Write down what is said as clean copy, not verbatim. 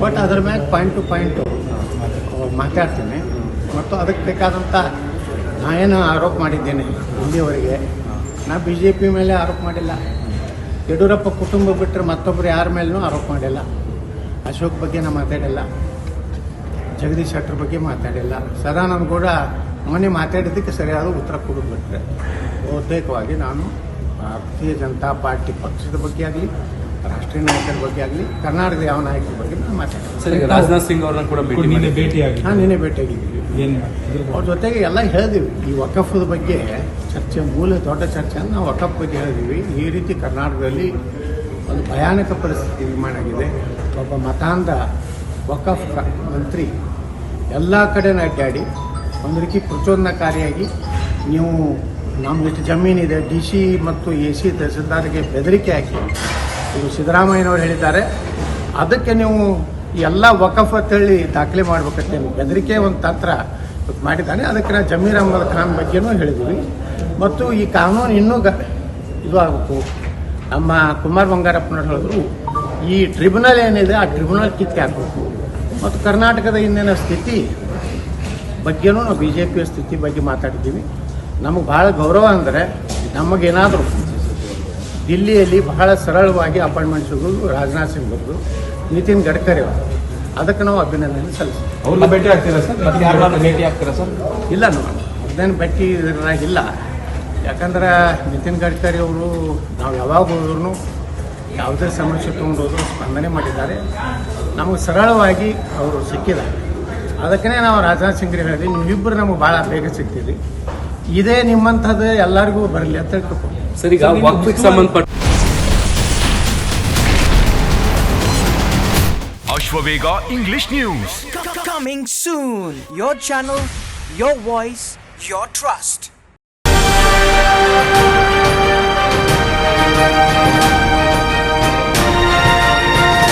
But ಅದ್ರ ಮ್ಯಾಗ point to point ಮಾತಾಡ್ತೀನಿ. ಮತ್ತು ಅದಕ್ಕೆ ಬೇಕಾದಂಥ ನಾ ಏನು ಆರೋಪ ಮಾಡಿದ್ದೇನೆ ಇಲ್ಲಿವರೆಗೆ, ನಾ BJP ಮೇಲೆ ಆರೋಪ ಮಾಡಿಲ್ಲ. ಯಡಿಯೂರಪ್ಪ ಕುಟುಂಬ ಬಿಟ್ಟರೆ ಮತ್ತೊಬ್ಬರು ಯಾರ ಮೇಲೂ ಆರೋಪ ಮಾಡಿಲ್ಲ. ಅಶೋಕ್ ಬಗ್ಗೆ ನಾ ಮಾತಾಡಿಲ್ಲ, ಜಗದೀಶ್ ಶೆಟ್ಟರ್ ಬಗ್ಗೆ ಮಾತಾಡಿಲ್ಲ. ಸದಾನಂದ ಗೌಡ ಮೊನ್ನೆ ಮಾತಾಡಿದ್ದಕ್ಕೆ ಸರಿಯಾದ ಉತ್ತರ ಕೊಡೋದು ಬಿಟ್ಟರೆ ಬಹುತೇಕವಾಗಿ ನಾನು ಭಾರತೀಯ ಜನತಾ ಪಾರ್ಟಿ ಪಕ್ಷದ ಬಗ್ಗೆ ಆಗಲಿ, ರಾಷ್ಟ್ರೀಯ ನಾಯಕರ ಬಗ್ಗೆ ಆಗಲಿ, ಕರ್ನಾಟಕದ ಯಾವ ನಾಯಕರ ಬಗ್ಗೆ ನಾನು ಮಾತಾಡಿದ್ದೆ. ಸರ್, ಈಗ ರಾಜನಾಥ್ ಸಿಂಗ್ ಅವ್ರನ್ನ ಕೂಡ ನಿನ್ನೆ ಭೇಟಿಯಾಗಿದ್ದೀವಿ. ಅವ್ರ ಜೊತೆಗೆ ಎಲ್ಲ ಹೇಳಿದೀವಿ. ಈ ವಕಫದ ಬಗ್ಗೆ ಚರ್ಚೆ, ಮೂಲ ದೊಡ್ಡ ಚರ್ಚೆ ನಾವು ವಕಫ್ ಬಗ್ಗೆ ಹೇಳಿದೀವಿ. ಈ ರೀತಿ ಕರ್ನಾಟಕದಲ್ಲಿ ಒಂದು ಭಯಾನಕ ಪರಿಸ್ಥಿತಿ ನಿರ್ಮಾಣ ಆಗಿದೆ. ಒಬ್ಬ ಮತಾಂಧ ವಕಫ್ ಮಂತ್ರಿ ಎಲ್ಲ ಕಡೆ ಅಡ್ಡಾಡಿ ಒಂದು ರೀತಿ ಪ್ರಚೋದನಕಾರಿಯಾಗಿ ನೀವು ನಮ್ಮ ಎಷ್ಟು ಜಮೀನಿದೆ DC ಮತ್ತು AC ತಹಸೀಲ್ದಾರ್ಗೆ ಬೆದರಿಕೆ ಹಾಕಿ, ಇದು ಸಿದ್ದರಾಮಯ್ಯನವರು ಹೇಳಿದ್ದಾರೆ, ಅದಕ್ಕೆ ನೀವು ಎಲ್ಲ ವಕಫ್ ಅಂತೇಳಿ ದಾಖಲೆ ಮಾಡ್ಬೇಕಂತ ಬೆದರಿಕೆ ಒಂದು ತಂತ್ರ ಮಾಡಿದ್ದಾನೆ. ಅದಕ್ಕೆ ನಾವು ಜಮೀರ್ ಅಹ್ಮದ್ ಖಾನ್ ಬಗ್ಗೆನೂ ಹೇಳಿದ್ದೀವಿ. ಮತ್ತು ಈ ಕಾನೂನು ಇನ್ನೂ ಇದು ಆಗಬೇಕು. ನಮ್ಮ ಕುಮಾರ್ ಬಂಗಾರಪ್ಪನವ್ರು ಹೇಳಿದ್ರು, ಈ ಟ್ರಿಬ್ಯುನಲ್ ಏನಿದೆ ಆ ಟ್ರಿಬ್ಯುನಲ್ ಕಿತ್ತೆ ಹಾಕಬೇಕು. ಮತ್ತು ಕರ್ನಾಟಕದ ಇಂದಿನ ಸ್ಥಿತಿ ಬಗ್ಗೆನೂ ನಾವು BJP ಸ್ಥಿತಿ ಬಗ್ಗೆ ಮಾತಾಡಿದ್ದೀವಿ. ನಮಗೆ ಭಾಳ ಗೌರವ ಅಂದರೆ ನಮಗೇನಾದರೂ ದಿಲ್ಲಿಯಲ್ಲಿ ಬಹಳ ಸರಳವಾಗಿ ಅಪಾಯಿಂಟ್ಮೆಂಟ್ ಸಿಗೋದು ರಾಜನಾಥ್ ಸಿಂಗ್ ಅವರು, ನಿತಿನ್ ಗಡ್ಕರಿ ಅವರು, ಅದಕ್ಕೆ ನಾವು ಅಭಿನಂದನೆ ಸಲ್ಲಿಸ್ತೀವಿ. ಅವ್ರನ್ನ ಭೇಟಿ ಆಗ್ತೀರಾ ಸರ್? ಭೇಟಿ ಆಗ್ತೀರಾ ಸರ್? ಇಲ್ಲ, ನಾವು ಅದೇನು ಭೇಟಿ ಇಲ್ಲ. ಯಾಕಂದ್ರೆ ನಿತಿನ್ ಗಡ್ಕರಿ ಅವರು ನಾವು ಯಾವಾಗ ಹೋದ್ರೂ ಯಾವುದೇ ಸಮಸ್ಯೆ ತೊಗೊಂಡೋದ್ರು ಸ್ಪಂದನೆ ಮಾಡಿದ್ದಾರೆ. ನಮಗೆ ಸರಳವಾಗಿ ಅವರು ಸಿಕ್ಕಿದ್ದಾರೆ. ಅದಕ್ಕೇ ನಾವು ರಾಜನಾಥ್ ಸಿಂಗ್ರಿಗೆ ಹೇಳಿದ್ವಿ, ನೀವಿಬ್ಬರು ನಮಗೆ ಭಾಳ ಬೇಗ ಸಿಗ್ತೀರಿ, ಇದೇ ನಿಮ್ಮಂಥದ್ದು ಎಲ್ಲರಿಗೂ ಬರಲಿ ಅಂತ ಹೇಳ್ಕೊಂಡು. ಸರ್, ಈಗ ವಕ್ಫಿಗೆ ಸಂಬಂಧಪಟ್ಟ Ashwavega English News. Coming soon. Your channel, your voice, your trust.